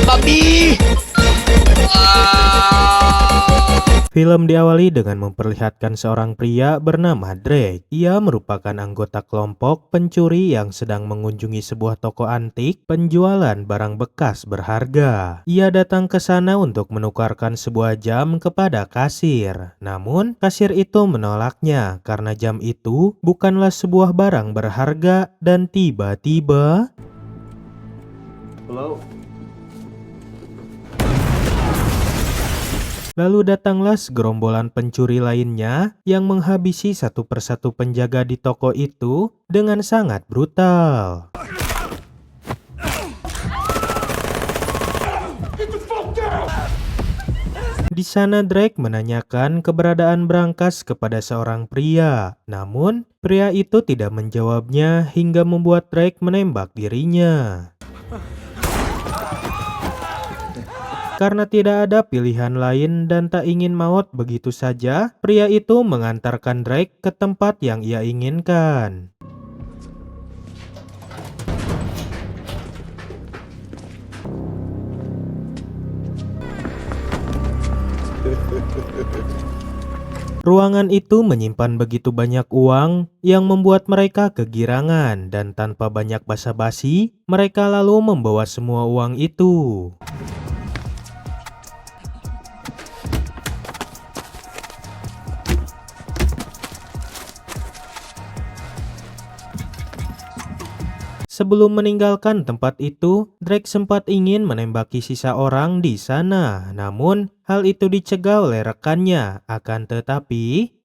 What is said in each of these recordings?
babi. Film diawali dengan memperlihatkan seorang pria bernama Drake. Ia merupakan anggota kelompok pencuri yang sedang mengunjungi sebuah toko antik penjualan barang bekas berharga. Ia datang ke sana untuk menukarkan sebuah jam kepada kasir. Namun, kasir itu menolaknya karena jam itu bukanlah sebuah barang berharga dan tiba-tiba lalu datanglah segerombolan pencuri lainnya yang menghabisi satu persatu penjaga di toko itu dengan sangat brutal. Di sana Drake menanyakan keberadaan berangkas kepada seorang pria. Namun, pria itu tidak menjawabnya hingga membuat Drake menembak dirinya. Karena tidak ada pilihan lain dan tak ingin maut begitu saja, pria itu mengantarkan Drake ke tempat yang ia inginkan. Ruangan itu menyimpan begitu banyak uang yang membuat mereka kegirangan, dan tanpa banyak basa-basi, mereka lalu membawa semua uang itu. Sebelum meninggalkan tempat itu, Drake sempat ingin menembaki sisa orang di sana. Namun, hal itu dicegah oleh rekannya. Akan tetapi,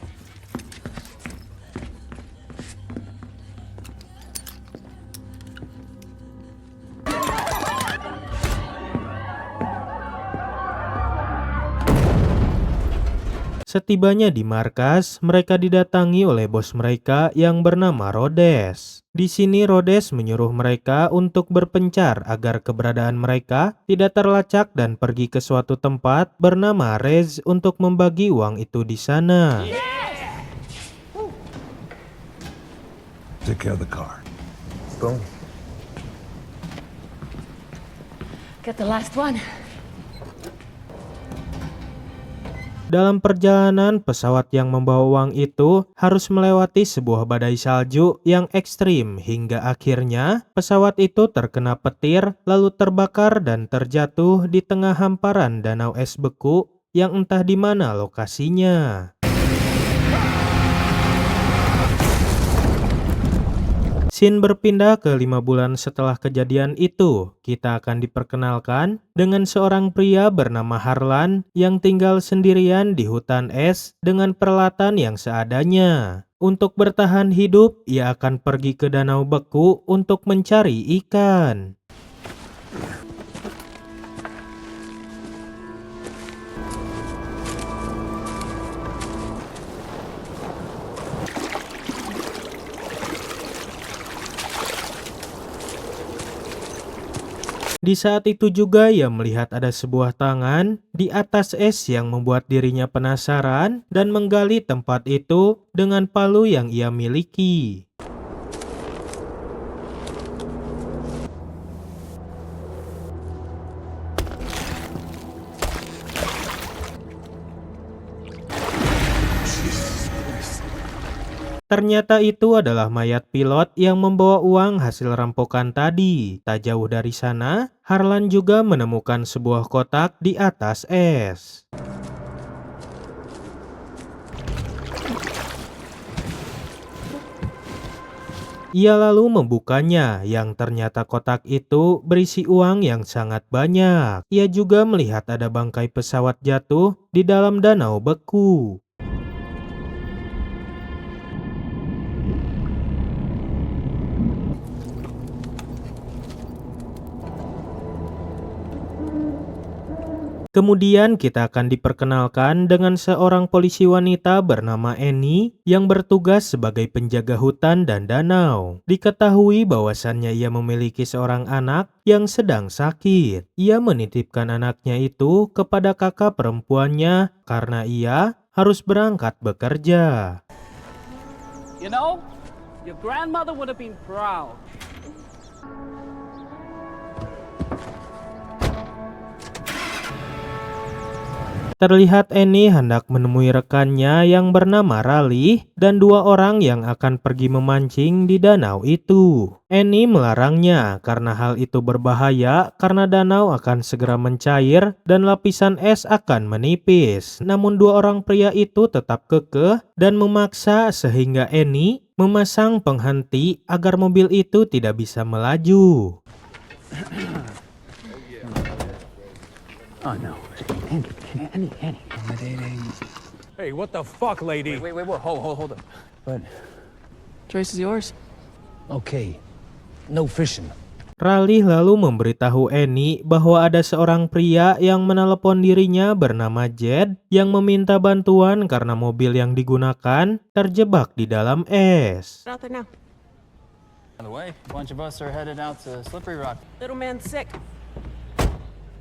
setibanya di markas, mereka didatangi oleh bos mereka yang bernama Rhodes. Di sini Rhodes menyuruh mereka untuk berpencar agar keberadaan mereka tidak terlacak dan pergi ke suatu tempat bernama Rez untuk membagi uang itu di sana. Take care of the car. Boom. Get the last one. Dalam perjalanan, pesawat yang membawa uang itu harus melewati sebuah badai salju yang ekstrim hingga akhirnya pesawat itu terkena petir lalu terbakar dan terjatuh di tengah hamparan danau es beku yang entah di mana lokasinya. Scene berpindah ke 5 bulan setelah kejadian itu. Kita akan diperkenalkan dengan seorang pria bernama Harlan yang tinggal sendirian di hutan es dengan peralatan yang seadanya. Untuk bertahan hidup, ia akan pergi ke danau beku untuk mencari ikan. Di saat itu juga ia melihat ada sebuah tangan di atas es yang membuat dirinya penasaran dan menggali tempat itu dengan palu yang ia miliki. Ternyata itu adalah mayat pilot yang membawa uang hasil rampokan tadi. Tak jauh dari sana, Harlan juga menemukan sebuah kotak di atas es. Ia lalu membukanya, yang ternyata kotak itu berisi uang yang sangat banyak. Ia juga melihat ada bangkai pesawat jatuh di dalam danau beku. Kemudian kita akan diperkenalkan dengan seorang polisi wanita bernama Annie yang bertugas sebagai penjaga hutan dan danau. Diketahui bahwasannya ia memiliki seorang anak yang sedang sakit. Ia menitipkan anaknya itu kepada kakak perempuannya karena ia harus berangkat bekerja. You know, your grandmother would have been proud. Terlihat Annie hendak menemui rekannya yang bernama Raleigh dan dua orang yang akan pergi memancing di danau itu. Annie melarangnya karena hal itu berbahaya karena danau akan segera mencair dan lapisan es akan menipis. Namun dua orang pria itu tetap kekeh dan memaksa sehingga Annie memasang penghenti agar mobil itu tidak bisa melaju. Oh no. Annie. Hey, what the fuck, lady? Wait, hold up. But choice is yours. Okay, no fishing. Raleigh lalu memberitahu Annie bahwa ada seorang pria yang menelepon dirinya bernama Jed yang meminta bantuan karena mobil yang digunakan terjebak di dalam es. Out there now. By the way, a bunch of us are headed out to Slippery Rock. Little man's sick.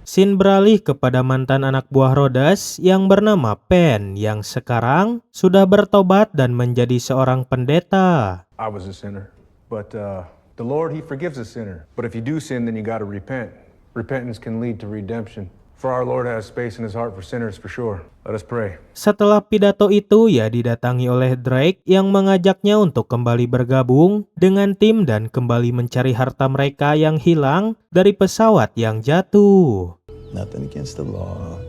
Scene beralih kepada mantan anak buah Rhodes yang bernama Penn yang sekarang sudah bertobat dan menjadi seorang pendeta. I was a sinner, but the Lord, He forgives a sinner. But if you do sin, then you got to repent. Repentance can lead to redemption. For our Lord has space in His heart for sinners for sure. Let us pray. Setelah pidato itu, ia didatangi oleh Drake yang mengajaknya untuk kembali bergabung dengan tim dan kembali mencari harta mereka yang hilang dari pesawat yang jatuh. Nothing against the law,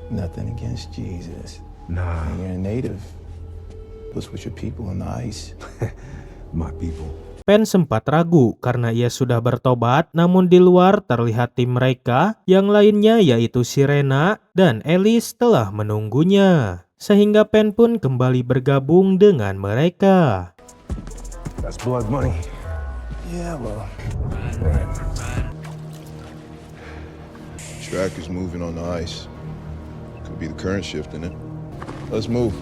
nothing against Jesus. Nah, You're a native. What's with your people on the ice? My people. Penn sempat ragu karena ia sudah bertobat, namun di luar terlihat tim mereka yang lainnya yaitu Sirena dan Alice telah menunggunya. Sehingga Penn pun kembali bergabung dengan mereka. that's blood money. Yeah, well. Track is moving on the ice. Could be the current shifting it. Let's move.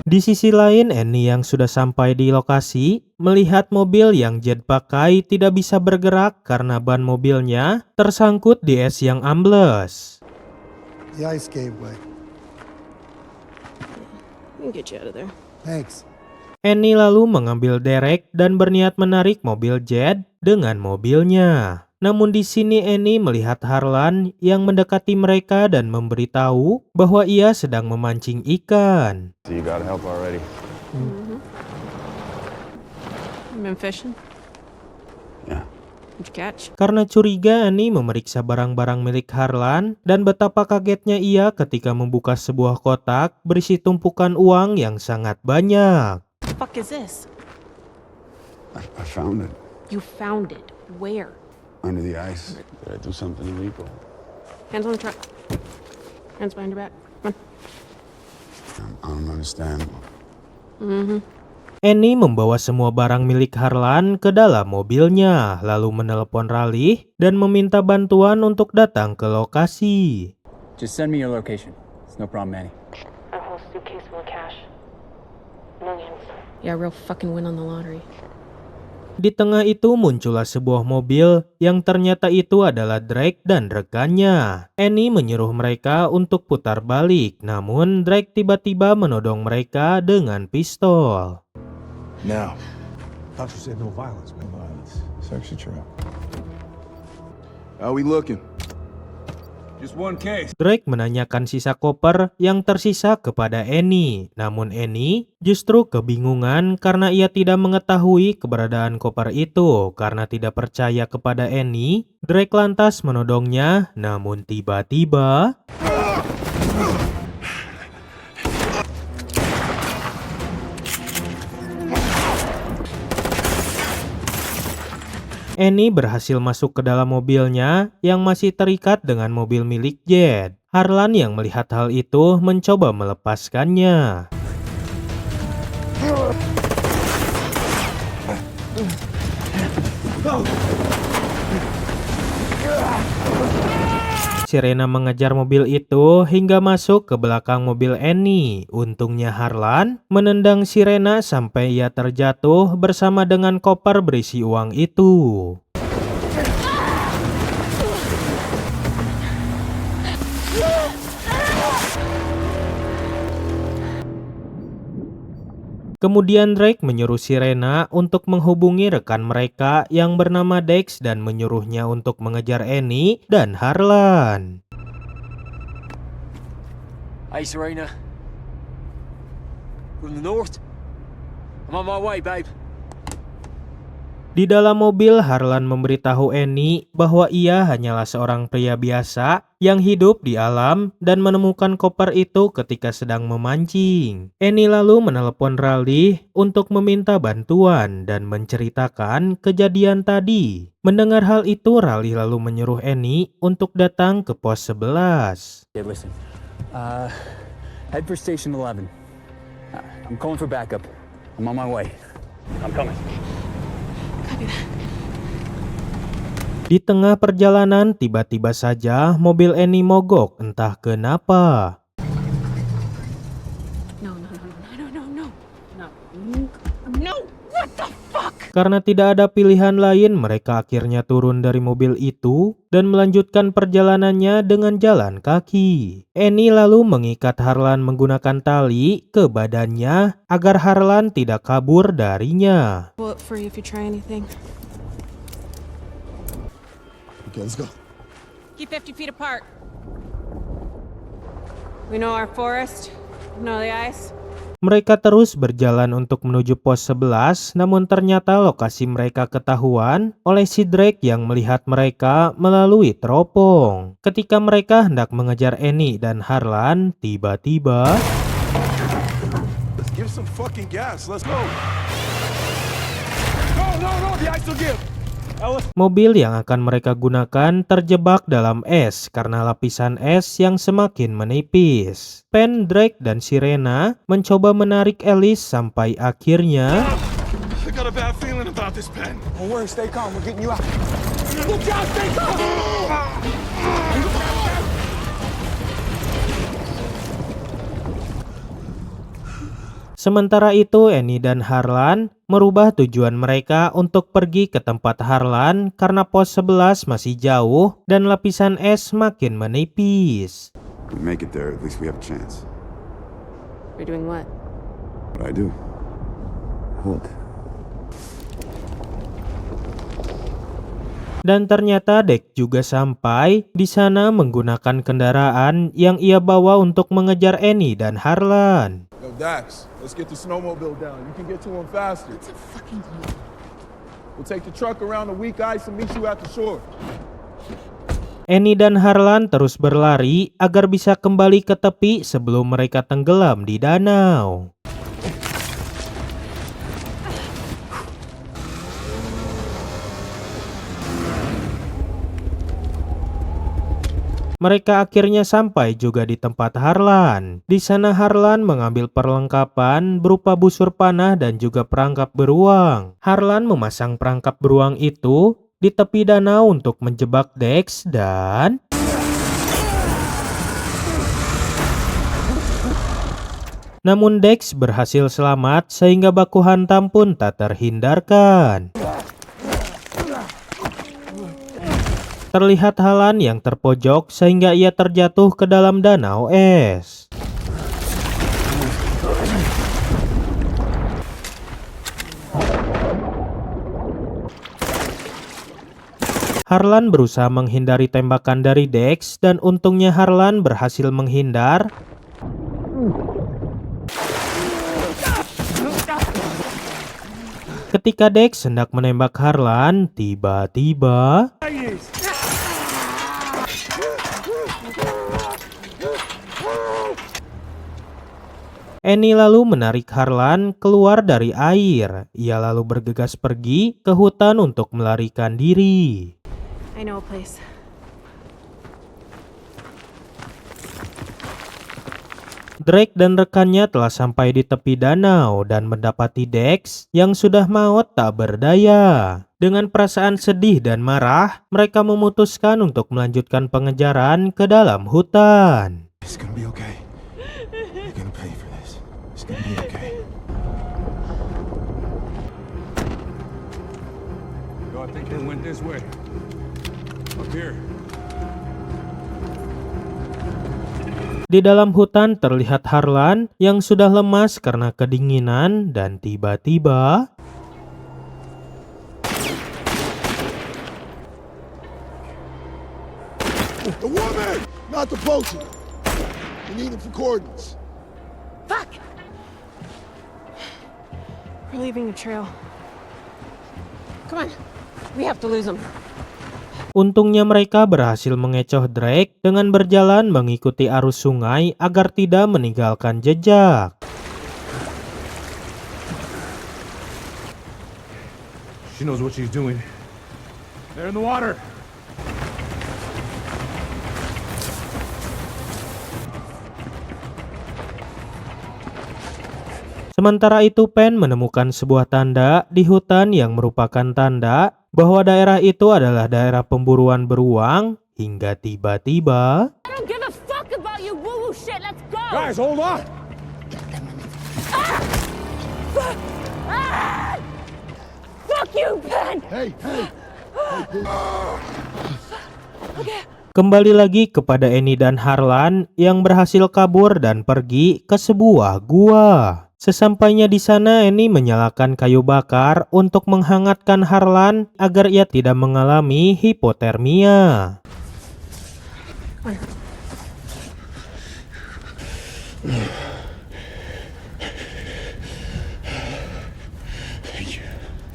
Di sisi lain, Annie yang sudah sampai di lokasi melihat mobil yang Jed pakai tidak bisa bergerak karena ban mobilnya tersangkut di es yang ambles. The ice gave way. We can get you out of there. Thanks. Annie lalu mengambil derek dan berniat menarik mobil Jed dengan mobilnya. Namun di sini Annie melihat Harlan yang mendekati mereka dan memberitahu bahwa ia sedang memancing ikan. So you got help already. You been fishing? Yeah. What'd you catch? Karena curiga, Annie memeriksa barang-barang milik Harlan dan betapa kagetnya ia ketika membuka sebuah kotak berisi tumpukan uang yang sangat banyak. The fuck is this? I found it You found it. Where? under the ice. Did I do something illegal? Hands on the truck. Hands behind your back. Come I don't understand. Annie membawa semua barang milik Harlan ke dalam mobilnya, lalu menelepon Raleigh dan meminta bantuan untuk datang ke lokasi. Just send me your location. It's no problem, Annie. A whole suitcase full of cash. Millions. on. Yeah, real fucking win on the lottery. Di tengah itu muncullah sebuah mobil yang ternyata itu adalah Drake dan rekannya. Annie menyuruh mereka untuk putar balik, namun Drake tiba-tiba menodong mereka dengan pistol. Now. Thought you said no violence, man. Violence. Sex trap. How we looking? Just one case. Drake menanyakan sisa koper yang tersisa kepada Annie. Namun Annie justru kebingungan karena ia tidak mengetahui keberadaan koper itu. Karena tidak percaya kepada Annie, Drake lantas menodongnya. Namun tiba-tiba Annie berhasil masuk ke dalam mobilnya yang masih terikat dengan mobil milik Jed. Harlan yang melihat hal itu mencoba melepaskannya. Sirena mengejar mobil itu hingga masuk ke belakang mobil Annie. Untungnya Harlan menendang Sirena sampai ia terjatuh bersama dengan koper berisi uang itu. Kemudian Drake menyuruh Sirena untuk menghubungi rekan mereka yang bernama Dex dan menyuruhnya untuk mengejar Annie dan Harlan. Hey, Serena. From the north? I'm on my way, babe. Di dalam mobil, Harlan memberitahu Annie bahwa ia hanyalah seorang pria biasa yang hidup di alam dan menemukan koper itu ketika sedang memancing. Annie lalu menelepon Raleigh untuk meminta bantuan dan menceritakan kejadian tadi. Mendengar hal itu, Raleigh lalu menyuruh Annie untuk datang ke pos 11. Okay, listen. Head for Station 11. I'm calling for backup. I'm on my way. I'm coming. Di tengah perjalanan, tiba-tiba saja mobil Annie mogok, entah kenapa. No. What the fuck? Karena tidak ada pilihan lain, mereka akhirnya turun dari mobil itu dan melanjutkan perjalanannya dengan jalan kaki. Annie lalu mengikat Harlan menggunakan tali ke badannya agar Harlan tidak kabur darinya. Bullet free if you try anything. Okay, let's go. Keep 50 feet apart. We know our forest. Know the ice. Mereka terus berjalan untuk menuju pos 11, namun ternyata lokasi mereka ketahuan oleh si Drake yang melihat mereka melalui teropong. Ketika mereka hendak mengejar Annie dan Harlan, tiba-tiba Let's give some fucking gas. Let's go. No, the ice will give. mobil yang akan mereka gunakan terjebak dalam es karena lapisan es yang semakin menipis. Penn, Drake, dan Serena mencoba menarik Ellis sampai akhirnya I got a bad feeling about this, Penn. Don't worry, stay calm. We're getting you out. Look out, stay calm. Sementara itu, Annie dan Harlan merubah tujuan mereka untuk pergi ke tempat Harlan karena pos 11 masih jauh dan lapisan es makin menipis. We make it there, at least we have a chance. You're doing what? What I do? Hold. Dan ternyata Dex juga sampai di sana menggunakan kendaraan yang ia bawa untuk mengejar Annie dan Harlan. Yo, Dax, let's get the snowmobile down. You can get to him faster. It's a fucking deal. We'll take the truck around the weak ice and meet you at the shore. Annie dan Harlan terus berlari agar bisa kembali ke tepi sebelum mereka tenggelam di danau. Mereka akhirnya sampai juga di tempat Harlan. Di sana Harlan mengambil perlengkapan berupa busur panah dan juga perangkap beruang. Harlan memasang perangkap beruang itu di tepi danau untuk menjebak Dex dan namun Dex berhasil selamat sehingga baku hantam pun tak terhindarkan. Terlihat Harlan yang terpojok sehingga ia terjatuh ke dalam danau es. Harlan berusaha menghindari tembakan dari Dex dan untungnya Harlan berhasil menghindar. Ketika Dex hendak menembak Harlan, tiba-tiba Annie lalu menarik Harlan keluar dari air. Ia lalu bergegas pergi ke hutan untuk melarikan diri. I know a place. Drake dan rekannya telah sampai di tepi danau dan mendapati Dex yang sudah maut tak berdaya. Dengan perasaan sedih dan marah, mereka memutuskan untuk melanjutkan pengejaran ke dalam hutan. It's gonna be okay. You're gonna pay for this. It's gonna be okay. Yo, I think they went this way. Up here. Di dalam hutan terlihat Harlan yang sudah lemas karena kedinginan dan tiba-tiba The woman, not the potion. We need them for coordinates. Fuck! We're leaving the trail. Come on. We have to lose them. Untungnya mereka berhasil mengecoh Drake dengan berjalan mengikuti arus sungai agar tidak meninggalkan jejak. She knows what she's doing. They're in the water. Sementara itu Penn menemukan sebuah tanda di hutan yang merupakan tanda bahwa daerah itu adalah daerah pemburuan beruang hingga tiba-tiba I don't give a fuck about your woo-woo shit. Let's go. Guys, hold on. Fuck you, Ben. Hey, hey. kembali lagi kepada Annie dan Harlan yang berhasil kabur dan pergi ke sebuah gua. Sesampainya di sana, Annie menyalakan kayu bakar untuk menghangatkan Harlan agar ia tidak mengalami hipotermia.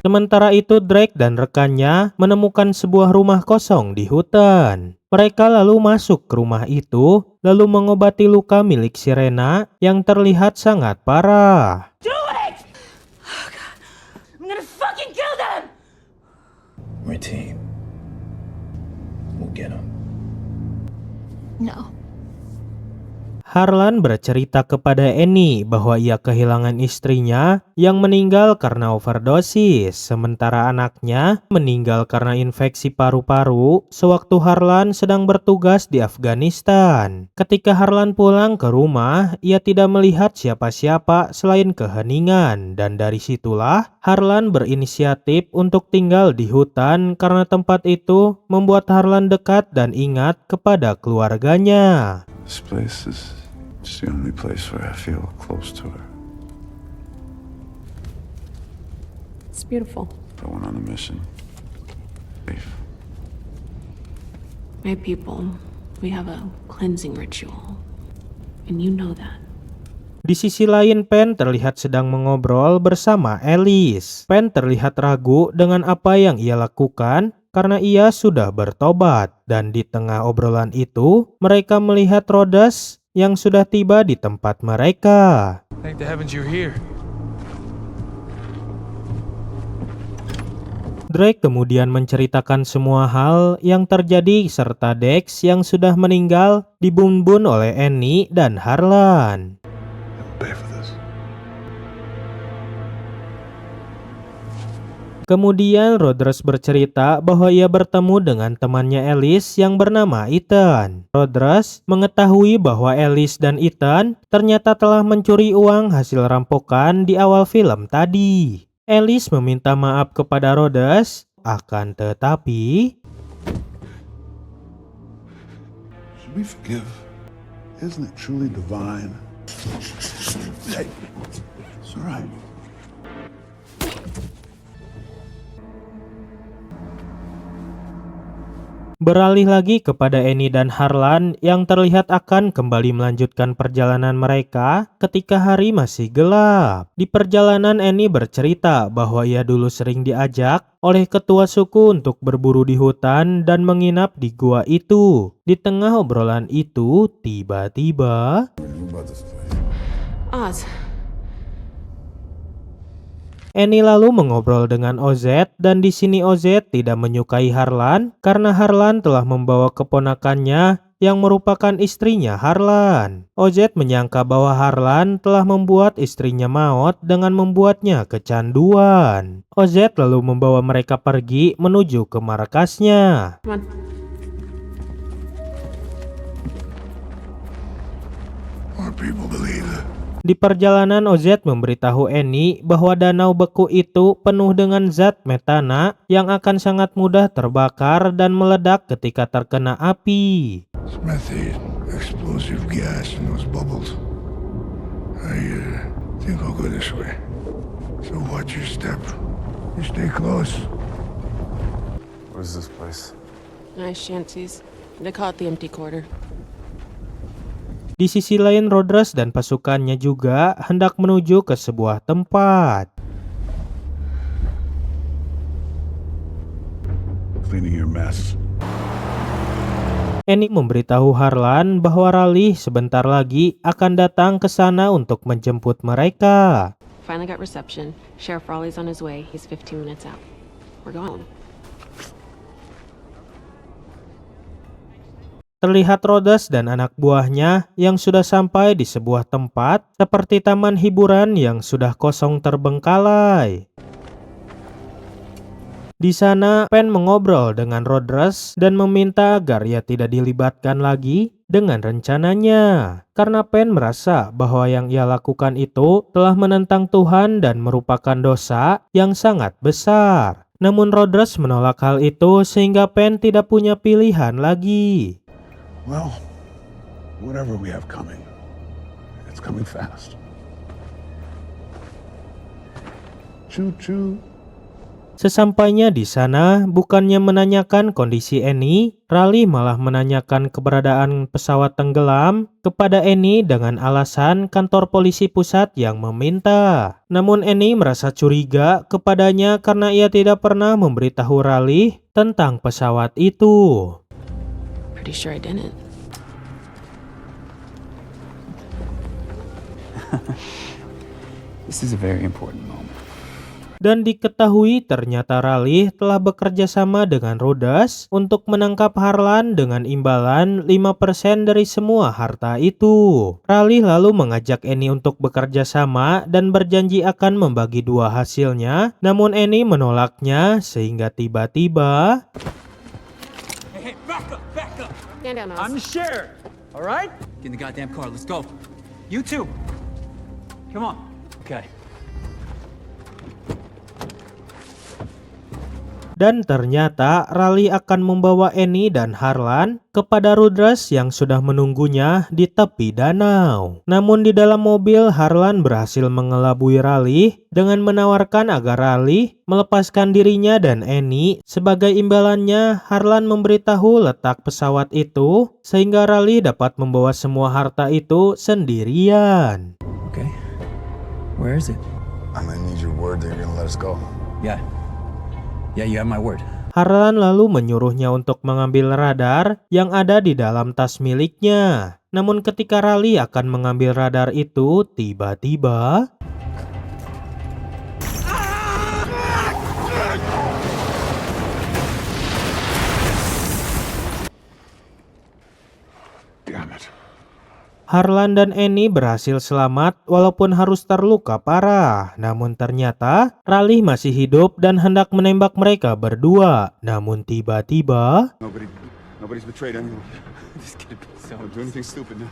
Sementara itu Drake dan rekannya menemukan sebuah rumah kosong di hutan. Mereka lalu masuk ke rumah itu, lalu mengobati luka milik Sirena yang terlihat sangat parah. Do it. Oh, God. I'm gonna fucking kill them. We're a team. We'll get them. No. Harlan bercerita kepada Annie bahwa ia kehilangan istrinya yang meninggal karena overdosis, sementara anaknya meninggal karena infeksi paru-paru sewaktu Harlan sedang bertugas di Afghanistan. Ketika Harlan pulang ke rumah, ia tidak melihat siapa-siapa selain keheningan, dan dari situlah Harlan berinisiatif untuk tinggal di hutan karena tempat itu membuat Harlan dekat dan ingat kepada keluarganya. This place is just the only place where I feel close to her. It's beautiful. I went on a mission. Safe. My people, we have a cleansing ritual. And you know that. Di sisi lain, Penn terlihat sedang mengobrol bersama Alice. Penn terlihat ragu dengan apa yang ia lakukan karena ia sudah bertobat. Dan di tengah obrolan itu, mereka melihat Rhodes yang sudah tiba di tempat mereka. Thank the heavens you're here. Drake kemudian menceritakan semua hal yang terjadi serta Dex yang sudah meninggal dibumbun oleh Annie dan Harlan. Pay for this. Kemudian Rhodes bercerita bahwa ia bertemu dengan temannya Alice yang bernama Ethan. Rhodes mengetahui bahwa Alice dan Ethan ternyata telah mencuri uang hasil rampokan di awal film tadi. Alice meminta maaf kepada Rhodes, akan tetapi Should we forgive? Isn't it truly divine? Hey, it's all right. beralih lagi kepada Annie dan Harlan yang terlihat akan kembali melanjutkan perjalanan mereka ketika hari masih gelap. Di perjalanan Annie bercerita bahwa ia dulu sering diajak oleh ketua suku untuk berburu di hutan dan menginap di gua itu. Di tengah obrolan itu, tiba-tiba Oz. Annie lalu mengobrol dengan OZ dan di sini OZ tidak menyukai Harlan karena Harlan telah membawa keponakannya yang merupakan istrinya Harlan. OZ menyangka bahwa Harlan telah membuat istrinya maut dengan membuatnya kecanduan. OZ lalu membawa mereka pergi menuju ke markasnya. Come on. More people believe it. Di perjalanan OZ memberitahu Annie bahwa danau beku itu penuh dengan zat metana yang akan sangat mudah terbakar dan meledak ketika terkena api. It's methane, explosive gas in those bubbles. I think I'll go this way. So watch your step. You stay close. What is this place? Nice shanties. They call it the empty quarter. Di sisi lain, Rhodes dan pasukannya juga hendak menuju ke sebuah tempat. Cleaning your mess. Annie memberitahu Harlan bahwa Raleigh sebentar lagi akan datang ke sana untuk menjemput mereka. Finally got reception. Sheriff Raleigh's on his way. He's 15 minutes out. We're going. Terlihat Rhodes dan anak buahnya yang sudah sampai di sebuah tempat seperti taman hiburan yang sudah kosong terbengkalai. Di sana, Penn mengobrol dengan Rhodes dan meminta agar ia tidak dilibatkan lagi dengan rencananya. Karena Penn merasa bahwa yang ia lakukan itu telah menentang Tuhan dan merupakan dosa yang sangat besar. Namun Rhodes menolak hal itu sehingga Penn tidak punya pilihan lagi. Well, whatever we have coming, it's coming fast. Choo-choo. Sesampainya di sana, bukannya menanyakan kondisi Annie, Raleigh malah menanyakan keberadaan pesawat tenggelam kepada Annie dengan alasan kantor polisi pusat yang meminta. Namun Annie merasa curiga kepadanya karena ia tidak pernah memberitahu Raleigh tentang pesawat itu. Pretty sure I didn't. This is a very important moment. Dan diketahui ternyata Raleigh telah bekerja sama dengan Rhodes untuk menangkap Harlan dengan imbalan 5% dari semua harta itu. Raleigh lalu mengajak Annie untuk bekerja sama dan berjanji akan membagi dua hasilnya. Namun Annie menolaknya sehingga tiba-tiba Hey, back up, back up. Stand down, I'm Oz. the sheriff, all right? Get in the goddamn car, let's go. You too. Come on. Okay. Dan ternyata Raleigh akan membawa Annie dan Harlan kepada Rhodes yang sudah menunggunya di tepi danau. Namun di dalam mobil, Harlan berhasil mengelabui Raleigh dengan menawarkan agar Raleigh melepaskan dirinya dan Annie. Sebagai imbalannya, Harlan memberitahu letak pesawat itu sehingga Raleigh dapat membawa semua harta itu sendirian. Okay. Where is it? I'm gonna need your word that you're gonna let us go. Yeah. Yeah, you have my word. Harlan lalu menyuruhnya untuk mengambil radar yang ada di dalam tas miliknya. Namun ketika Raleigh akan mengambil radar itu, tiba-tiba Damn it. Harlan dan Annie berhasil selamat walaupun harus terluka parah. Namun ternyata Raleigh masih hidup dan hendak menembak mereka berdua. Namun tiba-tiba Nobody's betrayed anyone. This could be so. Don't do anything stupid now.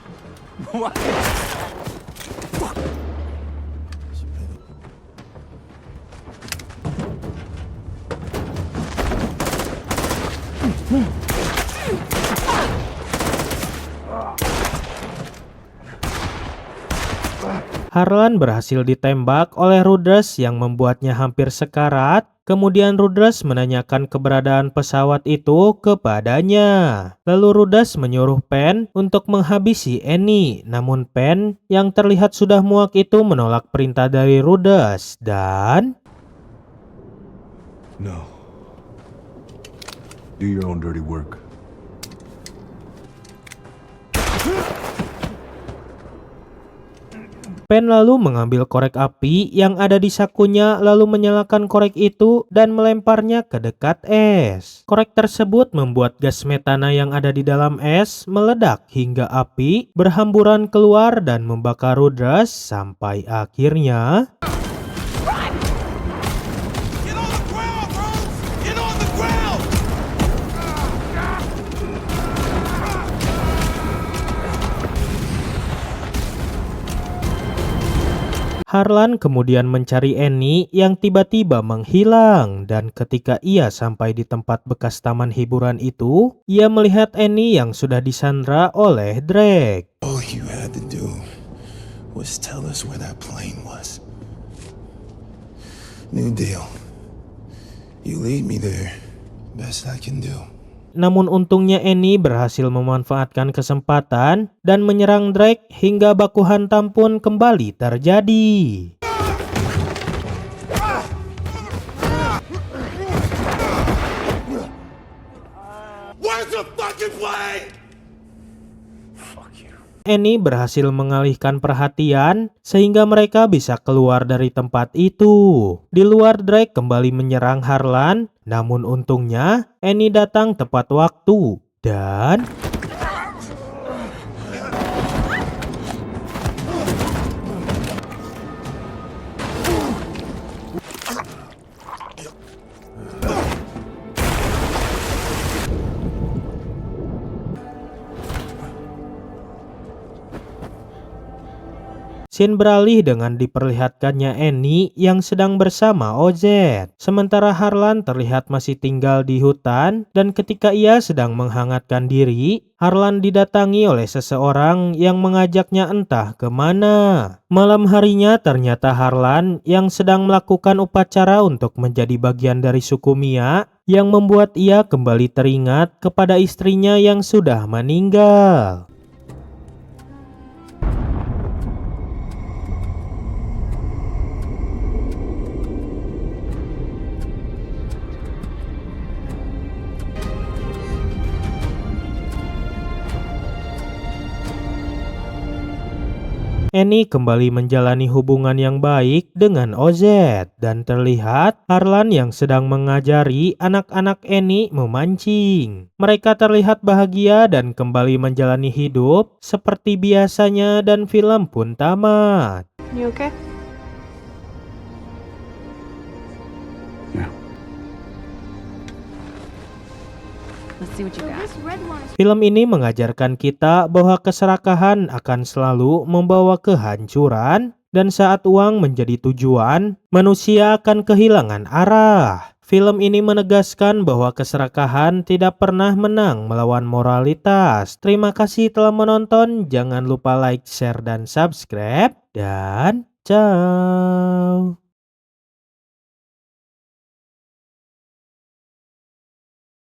Harlan berhasil ditembak oleh Rhodes yang membuatnya hampir sekarat. Kemudian Rhodes menanyakan keberadaan pesawat itu kepadanya. Lalu Rhodes menyuruh Penn untuk menghabisi Annie. Namun Penn yang terlihat sudah muak itu menolak perintah dari Rhodes dan No. Do your own dirty work. Penn lalu mengambil korek api yang ada di sakunya lalu menyalakan korek itu dan melemparnya ke dekat es. Korek tersebut membuat gas metana yang ada di dalam es meledak hingga api berhamburan keluar dan membakar Rhodes sampai akhirnya Harlan kemudian mencari Annie yang tiba-tiba menghilang dan ketika ia sampai di tempat bekas taman hiburan itu, ia melihat Annie yang sudah disandra oleh Drake. All you had to do was tell us where that plane was. New deal. You lead me there. Best I can do. Namun untungnya Annie berhasil memanfaatkan kesempatan dan menyerang Drake hingga baku hantam pun kembali terjadi. Annie berhasil mengalihkan perhatian sehingga mereka bisa keluar dari tempat itu. Di luar Drake kembali menyerang Harlan, namun untungnya Annie datang tepat waktu dan scene beralih dengan diperlihatkannya Annie yang sedang bersama OZ. Sementara Harlan terlihat masih tinggal di hutan dan ketika ia sedang menghangatkan diri, Harlan didatangi oleh seseorang yang mengajaknya entah kemana. Malam harinya ternyata Harlan yang sedang melakukan upacara untuk menjadi bagian dari suku Mia yang membuat ia kembali teringat kepada istrinya yang sudah meninggal. Annie kembali menjalani hubungan yang baik dengan OZ dan terlihat Harlan yang sedang mengajari anak-anak Annie memancing. Mereka terlihat bahagia dan kembali menjalani hidup seperti biasanya dan film pun tamat. You okay? Yeah. Let's see what you got. Film ini mengajarkan kita bahwa keserakahan akan selalu membawa kehancuran dan saat uang menjadi tujuan, manusia akan kehilangan arah. Film ini menegaskan bahwa keserakahan tidak pernah menang melawan moralitas. Terima kasih telah menonton, jangan lupa like, share, dan subscribe, dan ciao.